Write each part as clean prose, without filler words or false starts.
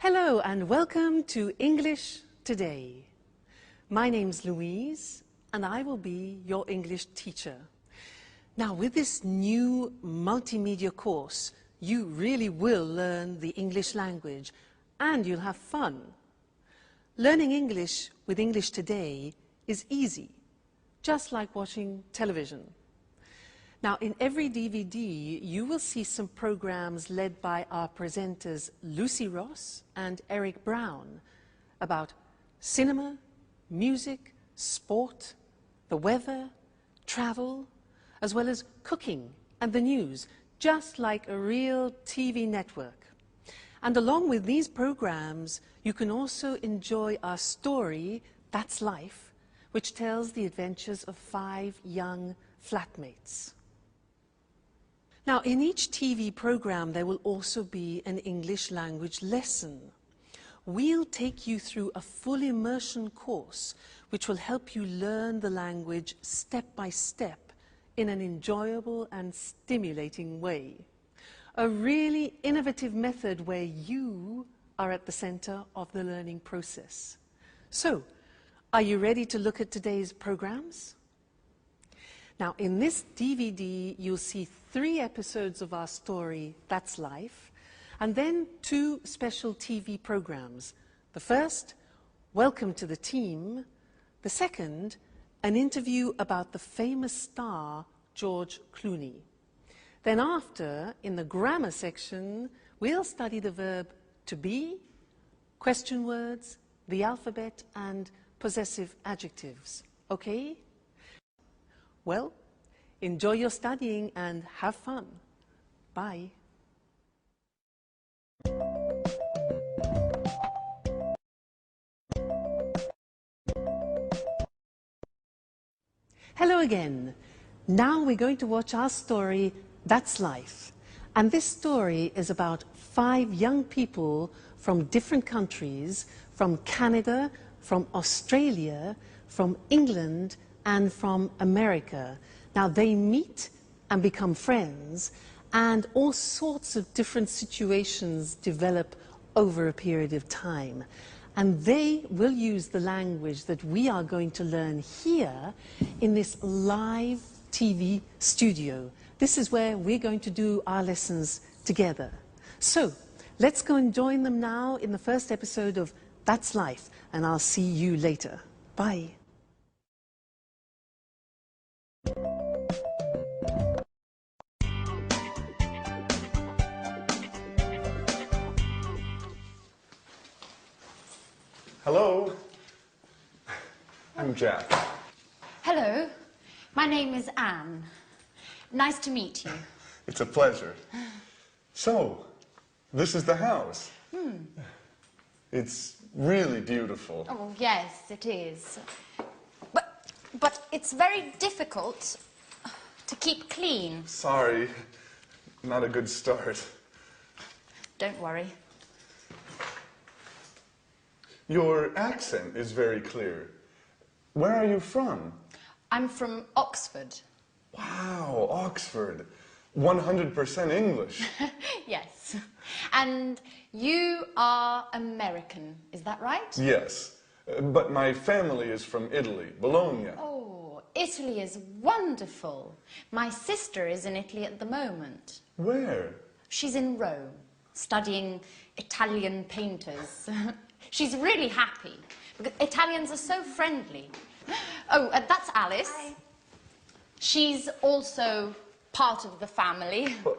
Hello and welcome to English Today. My name's Louise and I will be your English teacher. Now with this new multimedia course, you really will learn the English language and you'll have fun. Learning English with English Today is easy, just like watching television. Now, in every DVD, you will see some programs led by our presenters Lucy Ross and Eric Brown about cinema, music, sport, the weather, travel, as well as cooking and the news, just like a real TV network. And along with these programs, you can also enjoy our story, That's Life, which tells the adventures of 5 young flatmates. Now, in each TV program, there will also be an English language lesson. We'll take you through a full immersion course, which will help you learn the language step by step in an enjoyable and stimulating way. A really innovative method where you are at the center of the learning process. So, are you ready to look at today's programs? Now, in this DVD, you'll see 3 episodes of our story, That's Life, and then 2 special TV programs. The first, Welcome to the Team. The second, an interview about the famous star, George Clooney. Then after, in the grammar section, we'll study the verb to be, question words, the alphabet, and possessive adjectives. Okay? Well, enjoy your studying and have fun. Bye. Hello again. Now we're going to watch our story, That's Life. And this story is about 5 young people from different countries, from Canada, from Australia, from England, and from America. Now they meet and become friends, and all sorts of different situations develop over a period of time. And they will use the language that we are going to learn here in this live TV studio. This is where we're going to do our lessons together. So let's go and join them now in the first episode of That's Life, and I'll see you later. Bye. Hello, I'm Jack. Hello, my name is Anne. Nice to meet you. It's a pleasure. So, this is the house. It's really beautiful. Oh, yes, it is. But it's very difficult to keep clean. Sorry, not a good start. Don't worry. Your accent is very clear. Where are you from? I'm from Oxford. Wow, Oxford. 100% English. Yes. And you are American, is that right? Yes, but my family is from Italy, Bologna. Oh, Italy is wonderful. My sister is in Italy at the moment. Where? She's in Rome, studying Italian painters. She's really happy, because Italians are so friendly. Oh, that's Alice. Hi. She's also part of the family. Well,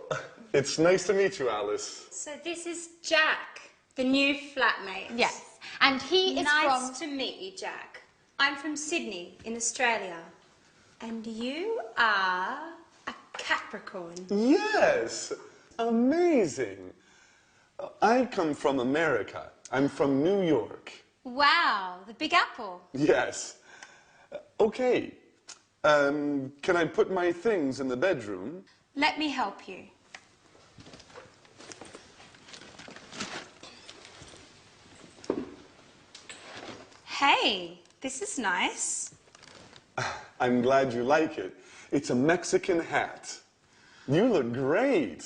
it's nice to meet you, Alice. So this is Jack, the new flatmate. Yes, and he is Nice to meet you, Jack. I'm from Sydney, in Australia. And you are a Capricorn. Yes, amazing. I come from America. I'm from New York. Wow, the Big Apple. Yes. Okay. Can I put my things in the bedroom? Let me help you. Hey, this is nice. I'm glad you like it. It's a Mexican hat. You look great.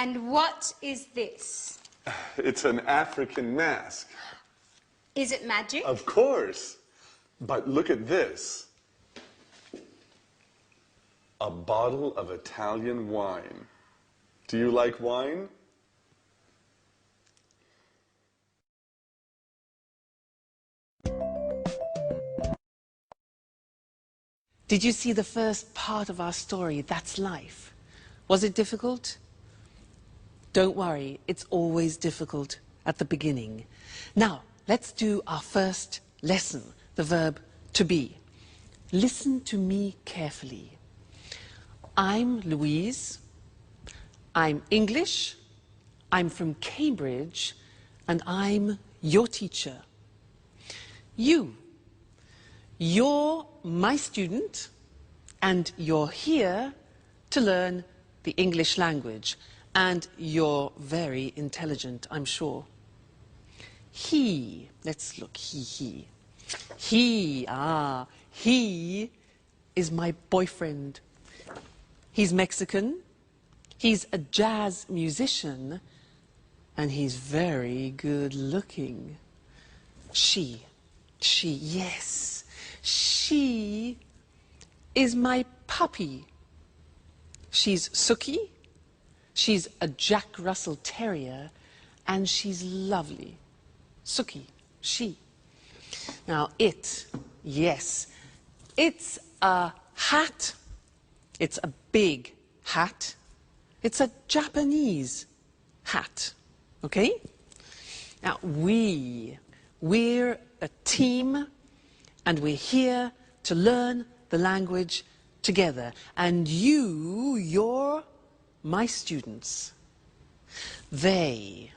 And what is this? It's an African mask. Is it magic? Of course. But look at this. A bottle of Italian wine. Do you like wine? Did you see the first part of our story, That's Life? Was it difficult? Don't worry, it's always difficult at the beginning. Now, let's do our first lesson, the verb to be. Listen to me carefully. I'm Louise. I'm English. I'm from Cambridge. And I'm your teacher. You're my student, and you're here to learn the English language. And you're very intelligent, I'm sure. Let's look, he is my boyfriend. He's Mexican, he's a jazz musician, and he's very good looking. She is my puppy. She's Suki, she's a Jack Russell Terrier, and she's lovely. Suki, she. Now it's a hat. It's a big hat. It's a Japanese hat, okay? Now we're a team, and we're here to learn the language together. And you're my students. They're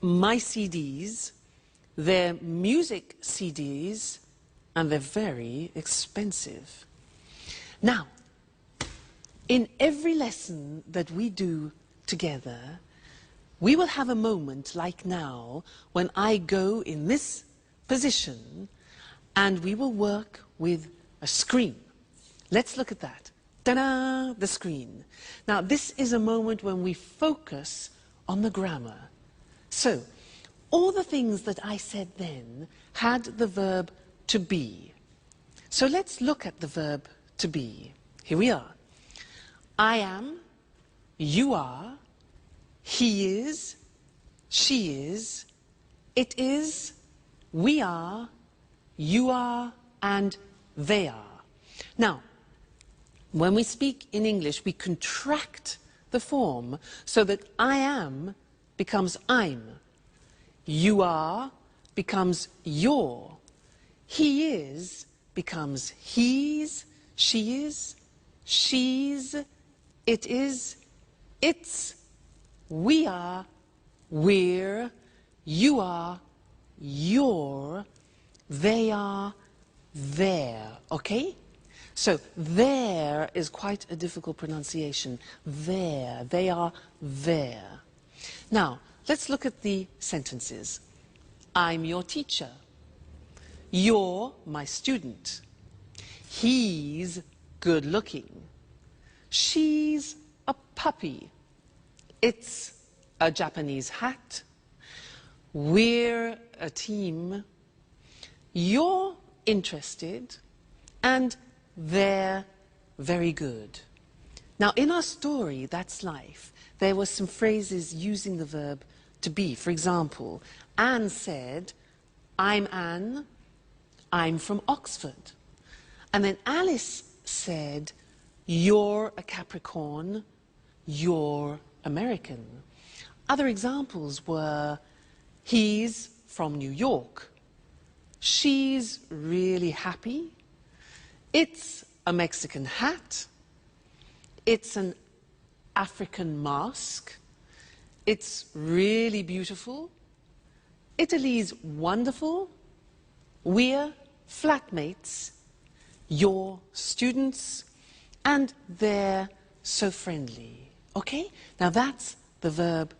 my CDs, they're music CDs, and they're very expensive. Now, in every lesson that we do together, we will have a moment like now when I go in this position and we will work with a screen. Let's look at that. Ta-da! The screen. Now, this is a moment when we focus on the grammar. So, all the things that I said then had the verb to be. So let's look at the verb to be. Here we are. I am, you are, he is, she is, it is, we are, you are, and they are. Now, when we speak in English, we contract the form so that I am becomes I'm. You are becomes your. He is becomes he's, she is, she's, it is, it's, we are, we're, you are, you're, they are, they're. Okay? So there is quite a difficult pronunciation. There. They are there. Now, let's look at the sentences. I'm your teacher. You're my student. He's good looking. She's a puppy. It's a Japanese hat. We're a team. You're interested. And they're very good. Now, in our story, That's Life, there were some phrases using the verb to be. For example, Anne said, I'm Anne, I'm from Oxford. And then Alice said, you're a Capricorn, you're American. Other examples were, he's from New York, she's really happy, it's a Mexican hat, it's an African mask, it's really beautiful, Italy's wonderful, we're flatmates, you're students, and they're so friendly. Okay? Now that's the verb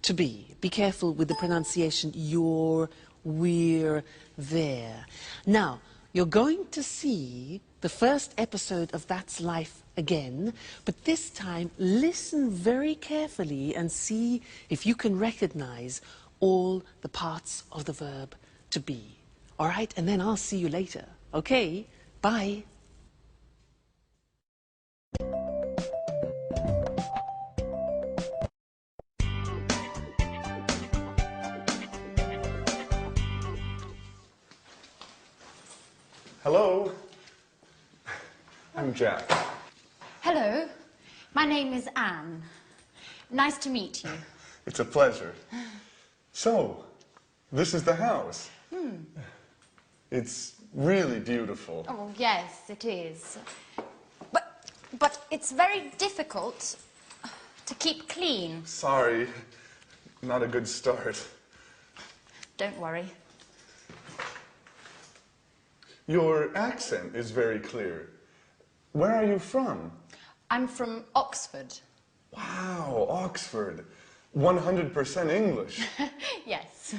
to be. Be careful with the pronunciation, you're, we're, there. Now, you're going to see the first episode of That's Life again, but this time listen very carefully and see if you can recognize all the parts of the verb to be. All right, and then I'll see you later. Okay, bye. Hello. I'm Jack. Hello, my name is Anne. Nice to meet you. It's a pleasure. So, this is the house. It's really beautiful. Oh, yes, it is. But it's very difficult to keep clean. Sorry, not a good start. Don't worry. Your accent is very clear. Where are you from? I'm from Oxford. Wow, Oxford. 100% English. Yes.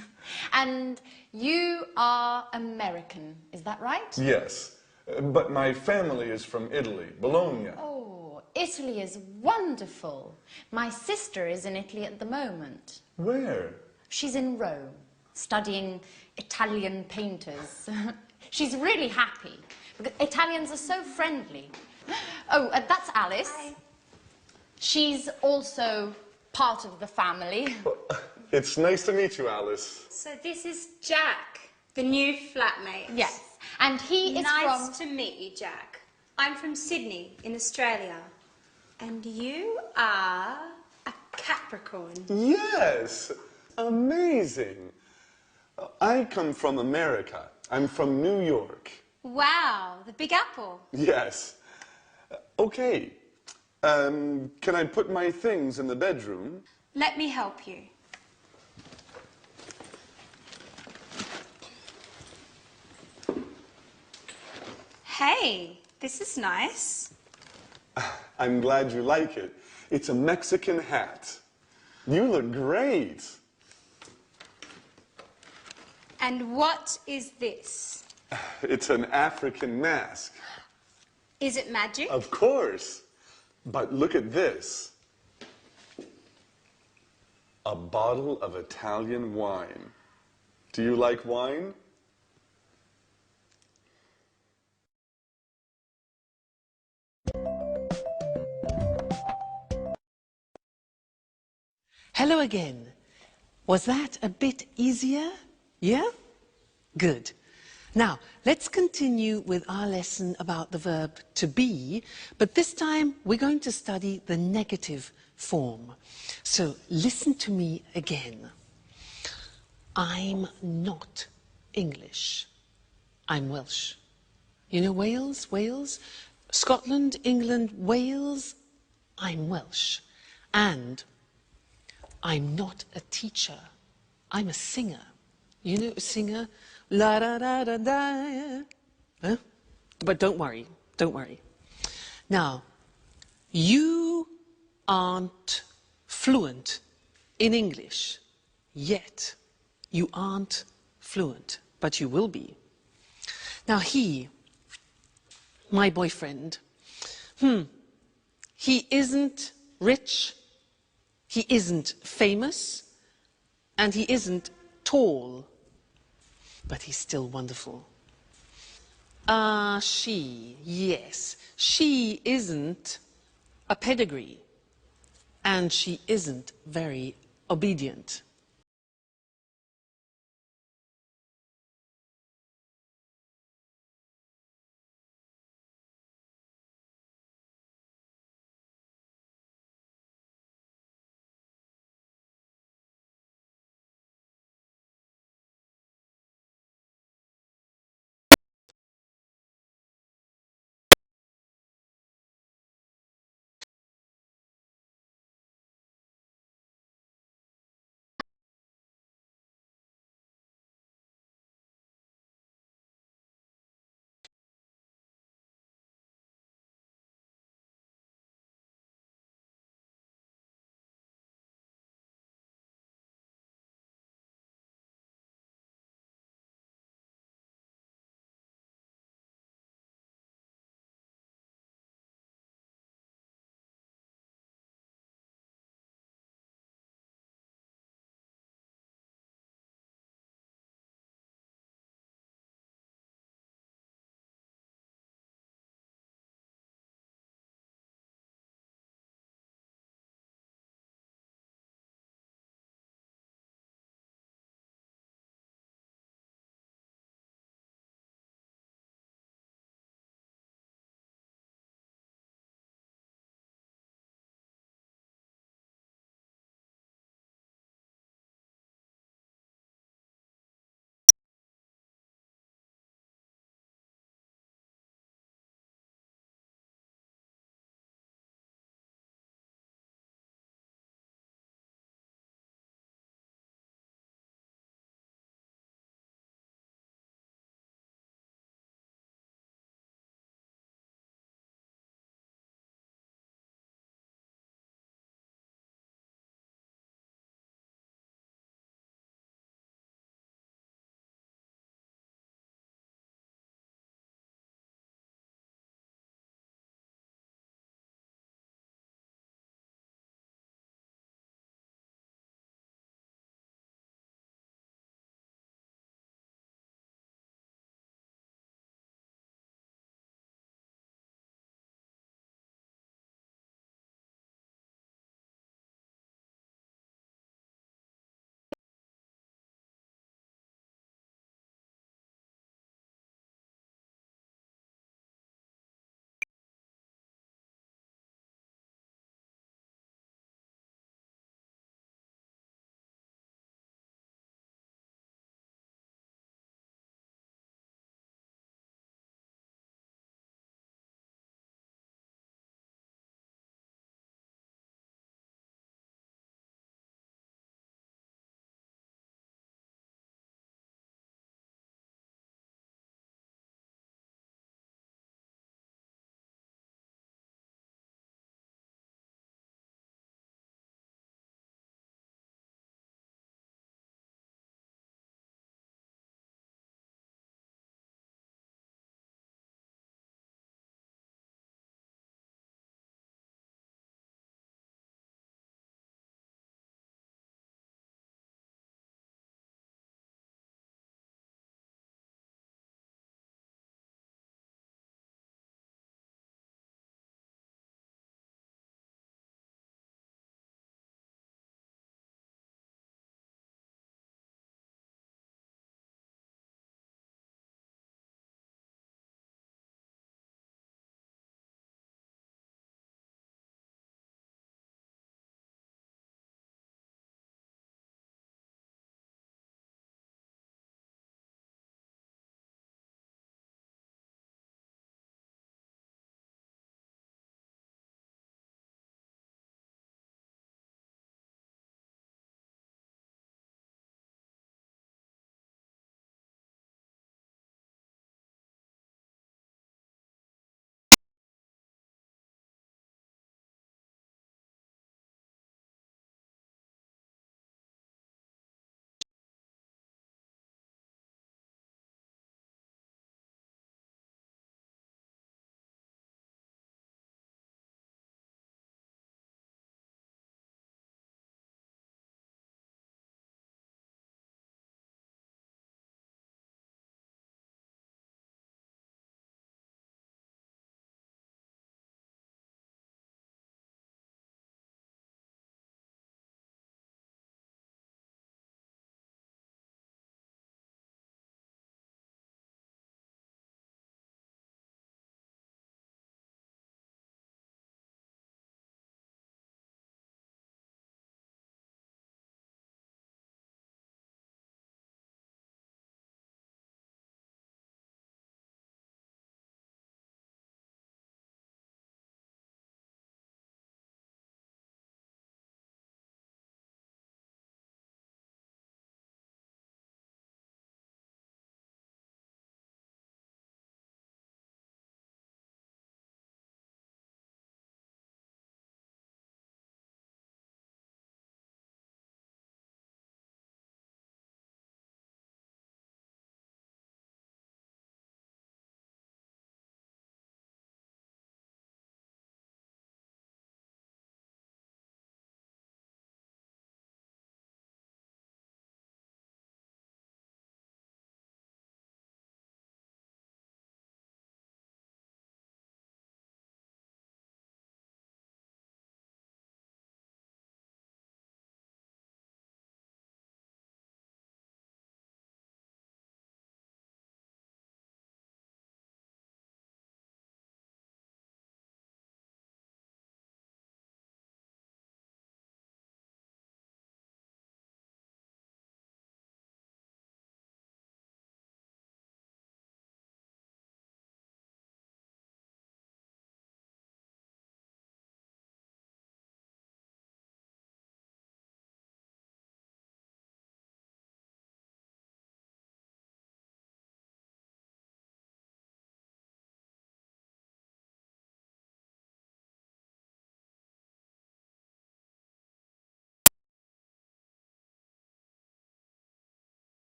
And you are American, is that right? Yes, but my family is from Italy, Bologna. Oh, Italy is wonderful. My sister is in Italy at the moment. Where? She's in Rome, studying Italian painters. She's really happy, because Italians are so friendly. Oh, that's Alice. Hi. She's also part of the family. It's nice to meet you, Alice. So this is Jack, the new flatmate. Yes, and he is Nice to meet you, Jack. I'm from Sydney in Australia. And you are a Capricorn. Yes, amazing. I come from America. I'm from New York. Wow, the Big Apple. Yes. Okay. Can I put my things in the bedroom? Let me help you. Hey, this is nice. I'm glad you like it. It's a Mexican hat. You look great. And what is this? It's an African mask. Is it magic? Of course. But look at this. A bottle of Italian wine. Do you like wine? Hello again. Was that a bit easier? Yeah? Good. Now, let's continue with our lesson about the verb to be, but this time we're going to study the negative form. So listen to me again. I'm not English. I'm Welsh. You know Wales? Wales? Scotland, England, Wales? I'm Welsh. And I'm not a teacher. I'm a singer. You know a singer? La da da da da. Huh? But don't worry, don't worry. Now, you aren't fluent in English yet. You aren't fluent, but you will be. Now he, my boyfriend, he isn't rich, he isn't famous, and he isn't tall, but he's still wonderful. She, yes, she isn't a pedigree, and she isn't very obedient.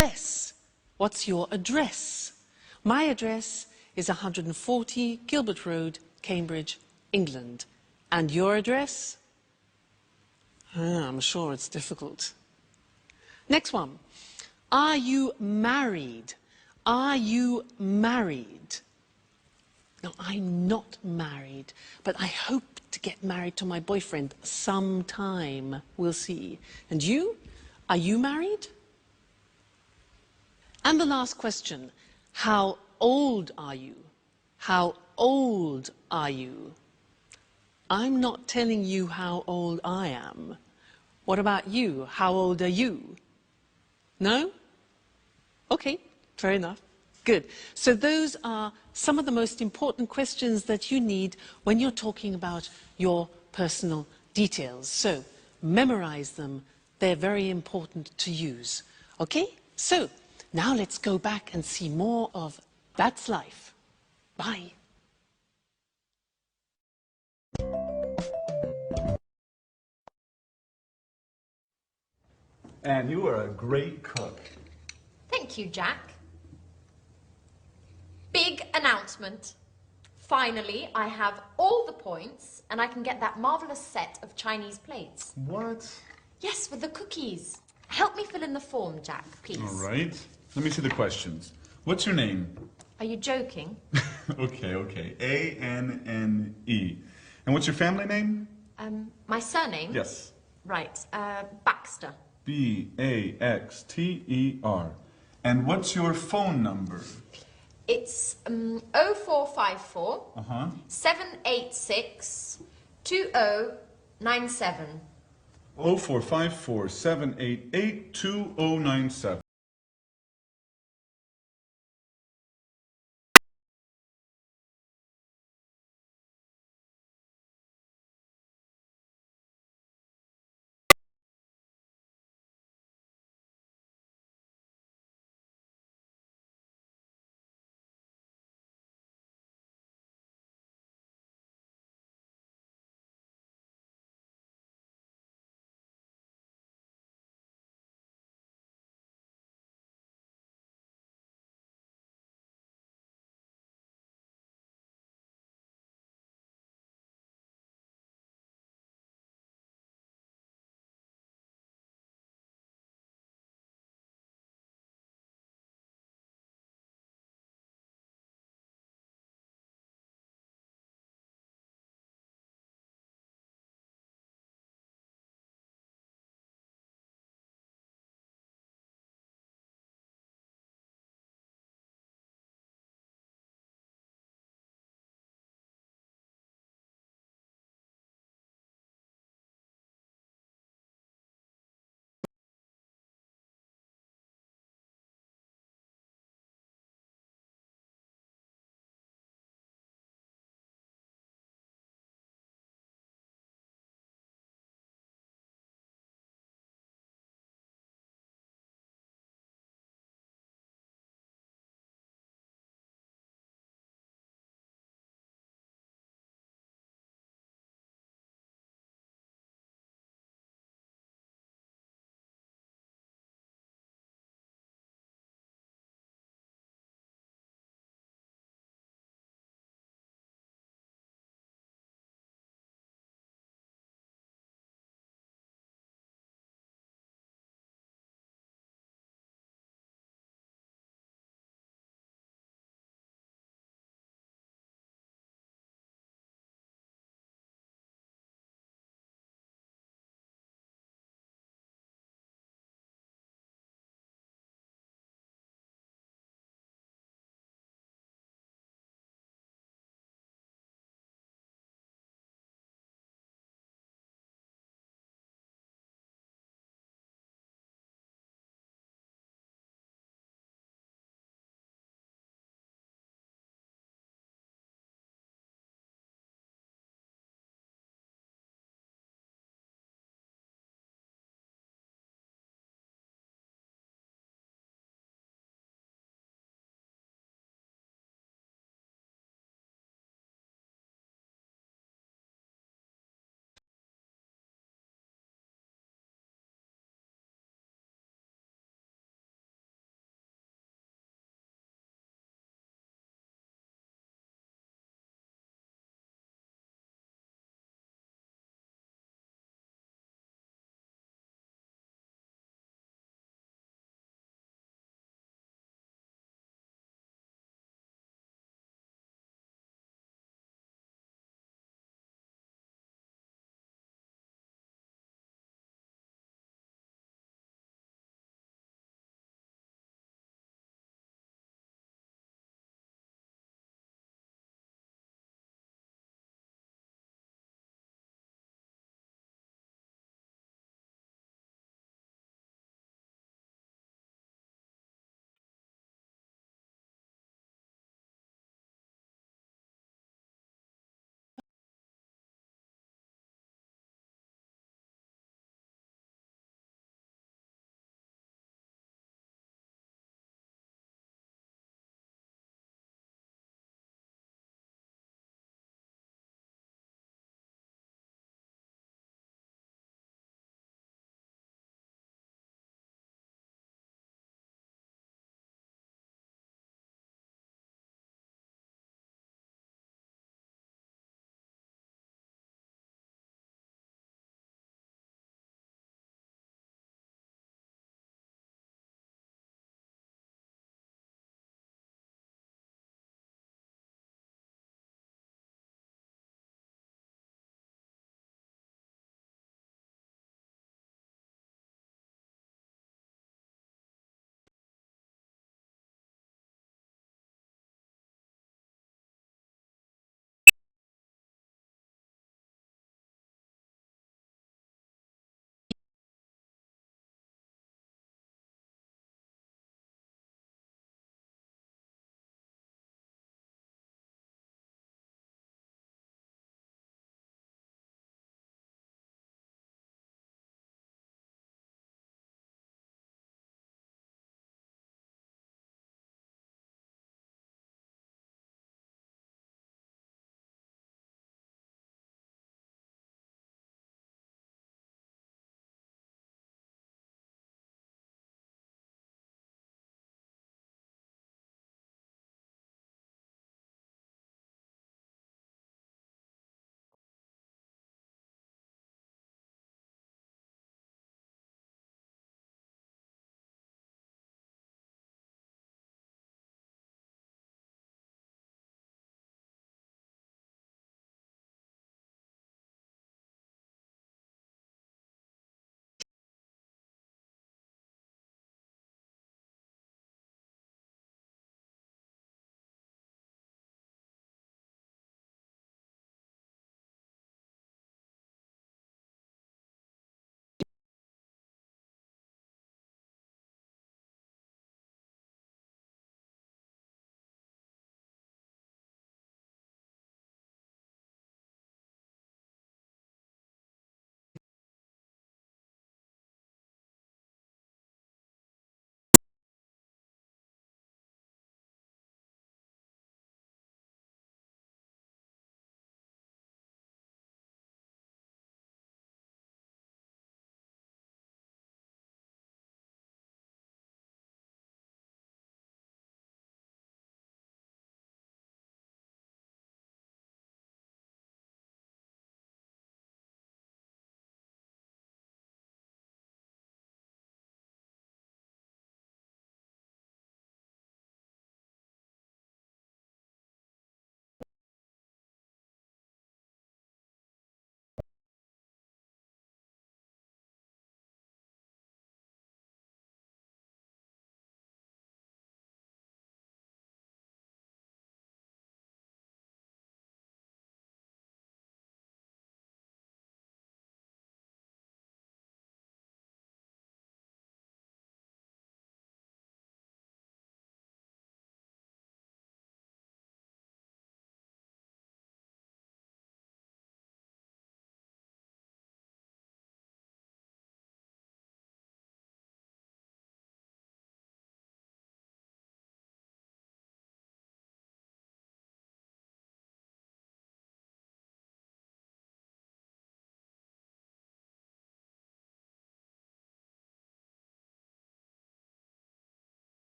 Yes. What's your address? My address is 140 Gilbert Road, Cambridge, England. And your address? I'm sure it's difficult. Next one. Are you married? Are you married? No, I'm not married, but I hope to get married to my boyfriend sometime. We'll see. And you? Are you married? And the last question. How old are you? How old are you? I'm not telling you how old I am. What about you? How old are you? No? Okay, fair enough. Good. So those are some of the most important questions that you need when you're talking about your personal details. So memorize them. They're very important to use. Okay? So now let's go back and see more of That's Life. Bye. And you are a great cook. Thank you, Jack. Big announcement. Finally, I have all the points and I can get that marvellous set of Chinese plates. What? Yes, with the cookies. Help me fill in the form, Jack, please. All right. Let me see the questions. What's your name? Are you joking? Okay. A-N-N-E. And what's your family name? My surname? Yes. Right, Baxter. B-A-X-T-E-R. And what's your phone number? It's 0454 786 2097. 0454 788 2097.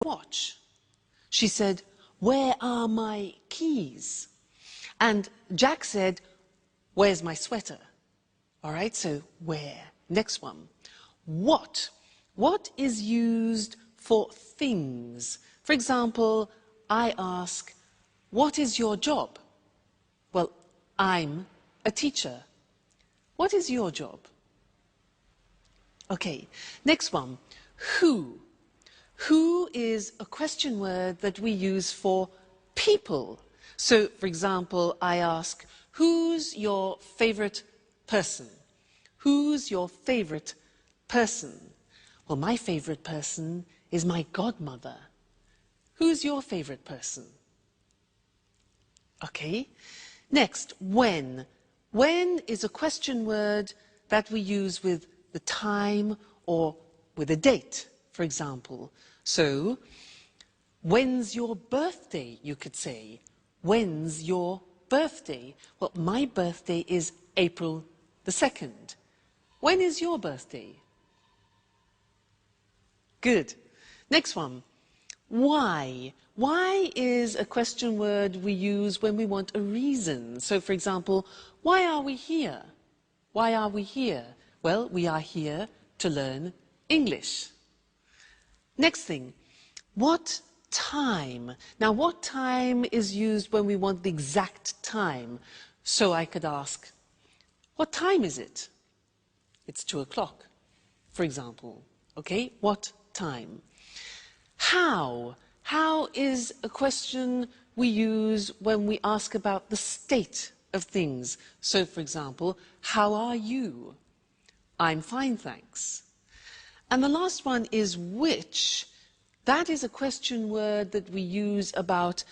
watch. She said, "Where are my keys?" And Jack said, "Where's my sweater?" All right, so where? Next one. What? What is used for things? For example, I ask, "What is your job?" Well, I'm a teacher. What is your job? Okay, next one. Who? Who is a question word that we use for people. So, for example, I ask, "Who's your favorite person?" Who's your favorite person? Well, my favorite person is my godmother. Who's your favorite person? Okay. Next, when. When is a question word that we use with the time or with a date, for example. So, when's your birthday, you could say. When's your birthday? Well, my birthday is April the 2nd. When is your birthday? Good. Next one. Why? Why is a question word we use when we want a reason. So, for example, why are we here? Why are we here? Well, we are here to learn English. Next thing, what time? Now, what time is used when we want the exact time? So I could ask, what time is it? It's 2 o'clock, for example. Okay, what time? How? How is a question we use when we ask about the state of things. So, for example, how are you? I'm fine, thanks. And the last one is which. That is a question word that we use about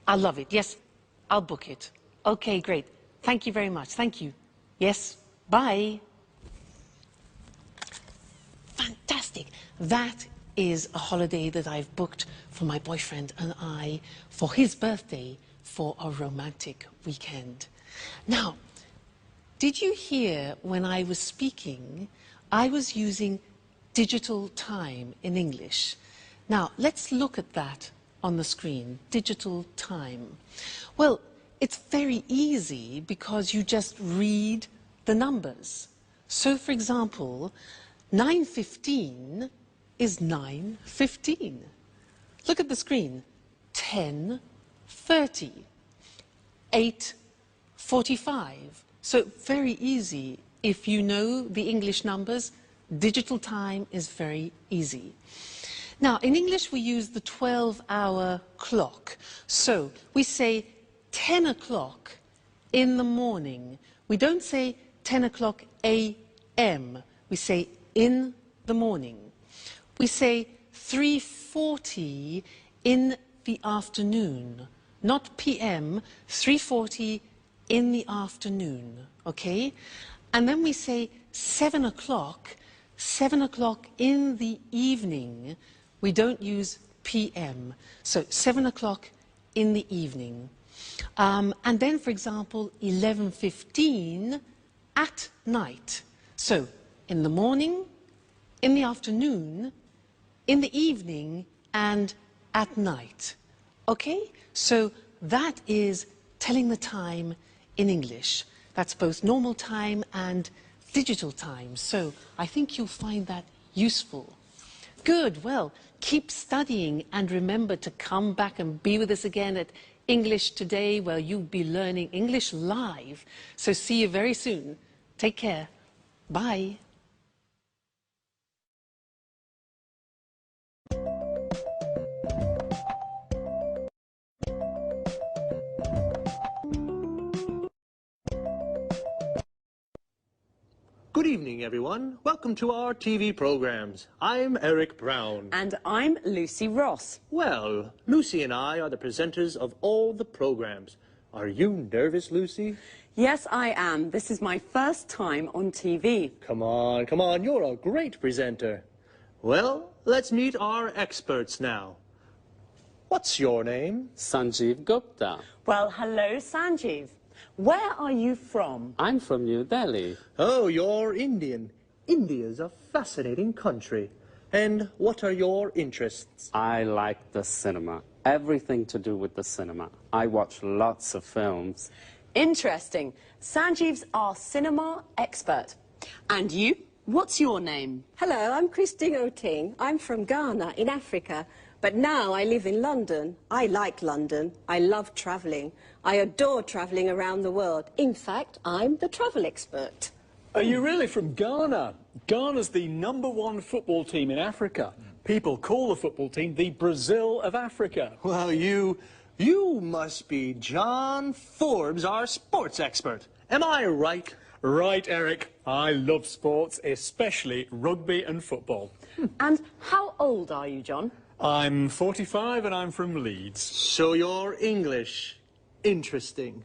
I love it. Yes, I'll book it. Okay, great. Thank you very much. Thank you. Yes, bye. Fantastic. That is a holiday that I've booked for my boyfriend and I for his birthday for a romantic weekend. Now, did you hear when I was speaking, I was using digital time in English. Now, let's look at that on the screen, digital time. Well, it's very easy because you just read the numbers. So, for example, 9:15 is 9:15. Look at the screen. 10:30. 8:45. So very easy. If you know the English numbers, digital time is very easy. Now, in English, we use the 12-hour clock. So we say 10 o'clock in the morning. We don't say 10 o'clock a.m. We say in the morning. We say 3:40 in the afternoon, not p.m., 3:40 in the afternoon, okay? And then we say 7 o'clock in the evening. We don't use p.m., so 7 o'clock in the evening. And then, for example, 11:15 at night. So, in the morning, in the afternoon, in the evening, and at night. Okay? So that is telling the time in English. That's both normal time and digital time. So I think you'll find that useful. Good. Well, keep studying and remember to come back and be with us again at English Today, where you'll be learning English live. So see you very soon. Take care. Bye. Good evening, everyone. Welcome to our TV programs. I'm Eric Brown. And I'm Lucy Ross. Well, Lucy and I are the presenters of all the programs. Are you nervous, Lucy? Yes, I am. This is my first time on TV. Come on, you're a great presenter. Well, let's meet our experts now. What's your name? Sanjeev Gupta. Well, hello, Sanjeev. Where are you from? I'm from New Delhi. Oh, you're Indian. India's a fascinating country. And what are your interests? I like the cinema. Everything to do with the cinema. I watch lots of films. Interesting. Sanjeev's our cinema expert. And you? What's your name? Hello, I'm Christine Oting. I'm from Ghana in Africa, but now I live in London. I like London. I love travelling. I adore travelling around the world. In fact, I'm the travel expert. Are you really from Ghana? Ghana's the #1 football team in Africa. People call the football team the Brazil of Africa. Well, you must be John Forbes, our sports expert. Am I right? Right, Eric. I love sports, especially rugby and football. And how old are you, John? I'm 45 and I'm from Leeds. So you're English. Interesting.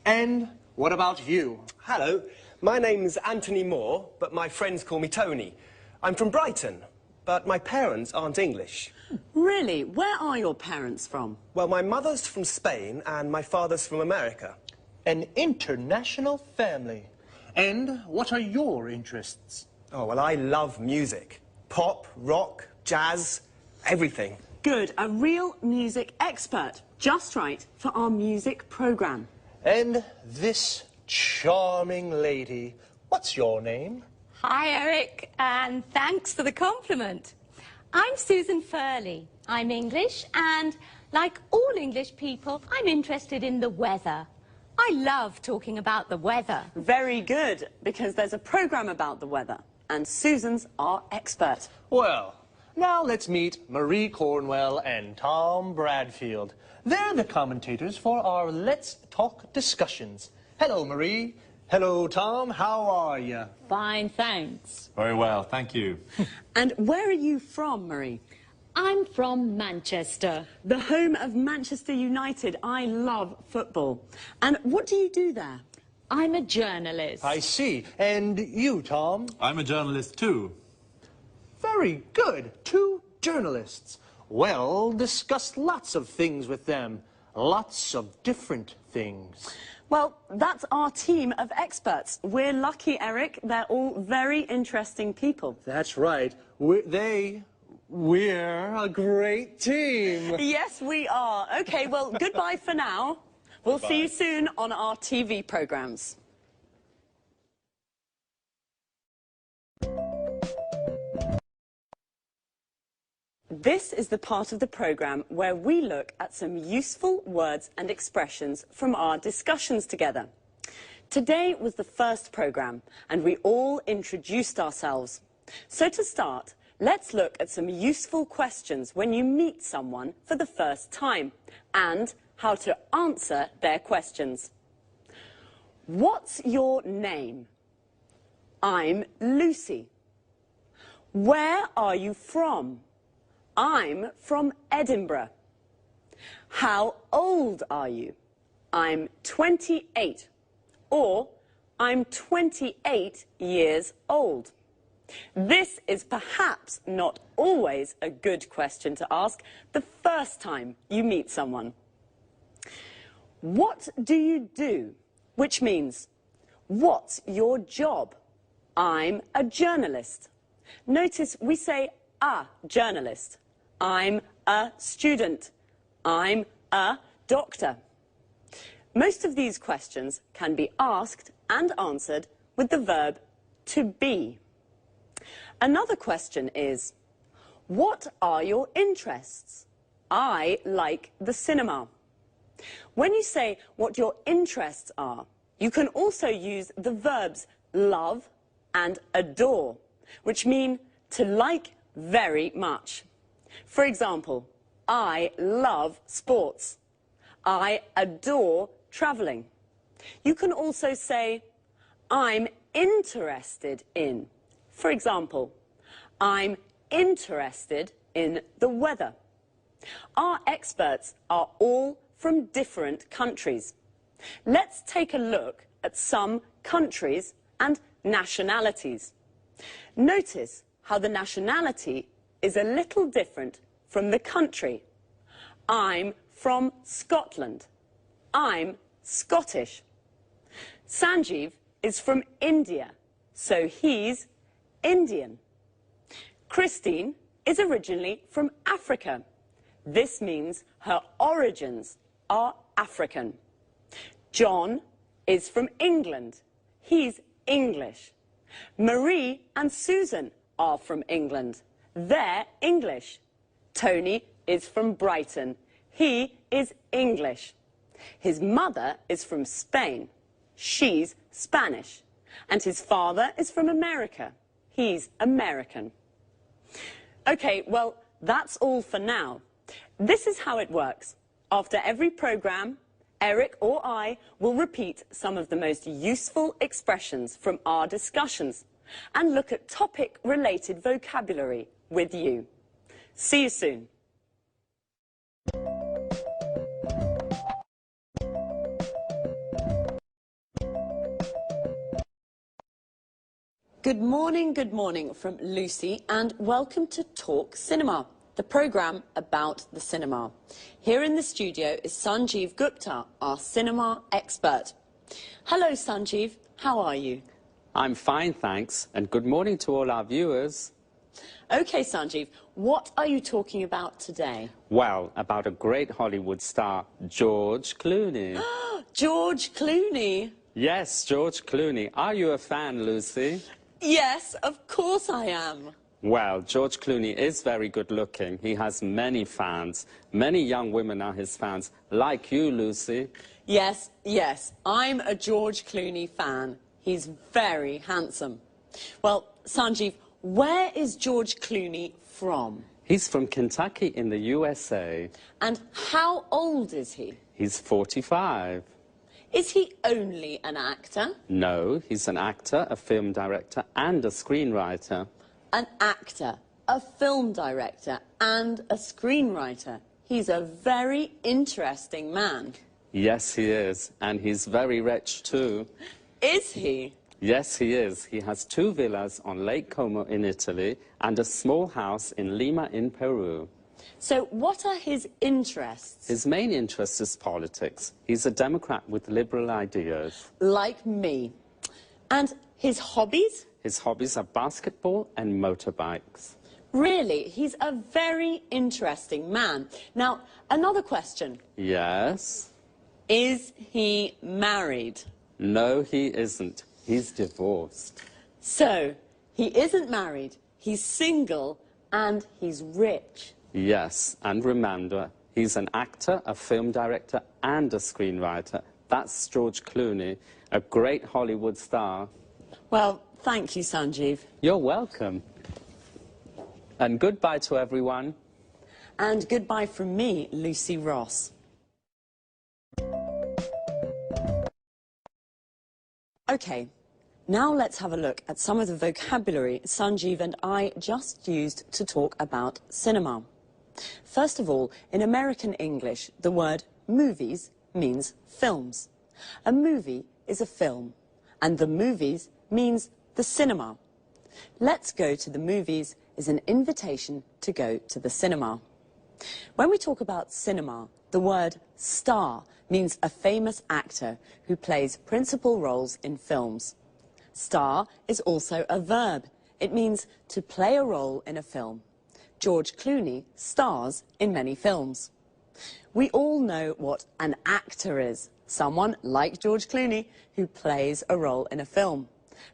And what about you? Hello, my name's Anthony Moore, but my friends call me Tony. I'm from Brighton, but my parents aren't English. Really? Where are your parents from? Well, my mother's from Spain and my father's from America. An international family. And what are your interests? Oh, well, I love music. Pop, rock, jazz, everything. Good. A real music expert. Just right for our music programme. And this charming lady, what's your name? Hi, Eric, and thanks for the compliment. I'm Susan Furley. I'm English, and like all English people, I'm interested in the weather. I love talking about the weather. Very good, because there's a programme about the weather, and Susan's our expert. Well, now let's meet Marie Cornwell and Tom Bradfield. They're the commentators for our Let's Talk discussions. Hello, Marie. Hello, Tom. How are you? Fine, thanks. Very well, thank you. And where are you from, Marie? I'm from Manchester. The home of Manchester United. I love football. And what do you do there? I'm a journalist. I see. And you, Tom? I'm a journalist too. Very good. 2 journalists. Well, discuss lots of things with them. Lots of different things. Well, that's our team of experts. We're lucky, Eric. They're all very interesting people. That's right. We're a great team. Yes, we are. Okay, well, goodbye for now. We'll see you soon on our TV programmes. This is the part of the programme where we look at some useful words and expressions from our discussions together. Today was the first programme, and we all introduced ourselves. So to start, let's look at some useful questions when you meet someone for the first time, and how to answer their questions. What's your name? I'm Lucy. Where are you from? I'm from Edinburgh. How old are you? I'm 28. Or, I'm 28 years old. This is perhaps not always a good question to ask the first time you meet someone. What do you do? Which means, what's your job? I'm a journalist. Notice we say a journalist. I'm a student. I'm a doctor. Most of these questions can be asked and answered with the verb to be. Another question is, what are your interests? I like the cinema. When you say what your interests are, you can also use the verbs love and adore, which mean to like very much. For example, I love sports. I adore travelling. You can also say, I'm interested in. For example, I'm interested in the weather. Our experts are all from different countries. Let's take a look at some countries and nationalities. Notice how the nationality is a little different from the country. I'm from Scotland. I'm Scottish. Sanjeev is from India, so he's Indian. Christine is originally from Africa. This means her origins are African. John is from England. He's English. Marie and Susan are from England. They're English. Tony is from Brighton. He is English. His mother is from Spain. She's Spanish. And his father is from America. He's American. Okay, well, that's all for now. This is how it works. After every programme, Eric or I will repeat some of the most useful expressions from our discussions and look at topic-related vocabulary with you. See you soon. Good morning from Lucy, and welcome to Talk Cinema, the programme about the cinema. Here in the studio is Sanjeev Gupta, our cinema expert. Hello, Sanjeev. How are you? I'm fine, thanks, and good morning to all our viewers. OK, Sanjeev, what are you talking about today? Well, about a great Hollywood star, George Clooney. George Clooney? Yes, George Clooney. Are you a fan, Lucy? Yes, of course I am. Well, George Clooney is very good looking. He has many fans. Many young women are his fans, like you, Lucy. Yes, I'm a George Clooney fan. He's very handsome. Well, Sanjeev, where is George Clooney from? He's from Kentucky in the USA. And how old is he? He's 45. Is he only an actor? No, he's an actor, a film director, and a screenwriter. An actor. a film director and a screenwriter. He's a very interesting man. Yes, he is. And he's very rich, too. Is he? Yes, he is. He has 2 villas on Lake Como in Italy and a small house in Lima in Peru. So what are his interests? His main interest is politics. He's a Democrat with liberal ideas. Like me. And his hobbies? His hobbies are basketball and motorbikes. Really, he's a very interesting man. Now, another question. Yes? Is he married? No, he isn't. He's divorced. So, he isn't married, he's single, and he's rich. Yes, and remember, he's an actor, a film director, and a screenwriter. That's George Clooney, a great Hollywood star. Well, thank you, Sanjeev. You're welcome. And goodbye to everyone. And goodbye from me, Lucy Ross. OK, now let's have a look at some of the vocabulary Sanjeev and I just used to talk about cinema. First of all, in American English, the word movies means films. A movie is a film, and the movies means the cinema. Let's go to the movies is an invitation to go to the cinema. When we talk about cinema, the word star means a famous actor who plays principal roles in films. Star is also a verb. It means to play a role in a film. George Clooney stars in many films. We all know what an actor is. Someone like George Clooney who plays a role in a film.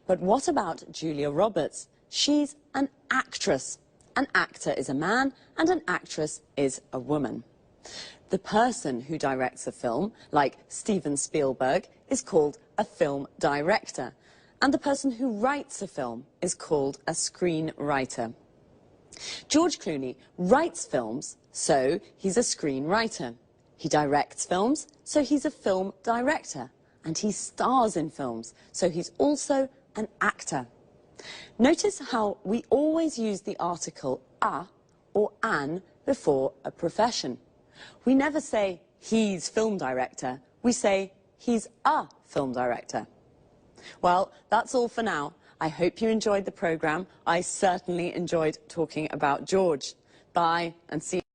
But what about Julia Roberts? She's an actress. An actor is a man and an actress is a woman. The person who directs a film, like Steven Spielberg, is called a film director. And the person who writes a film is called a screenwriter. George Clooney writes films, so he's a screenwriter. He directs films, so he's a film director. And he stars in films, so he's also an actor. Notice how we always use the article a or an before a profession. We never say he's film director, we say he's a film director. Well, that's all for now. I hope you enjoyed the programme. I certainly enjoyed talking about George. Bye and see you.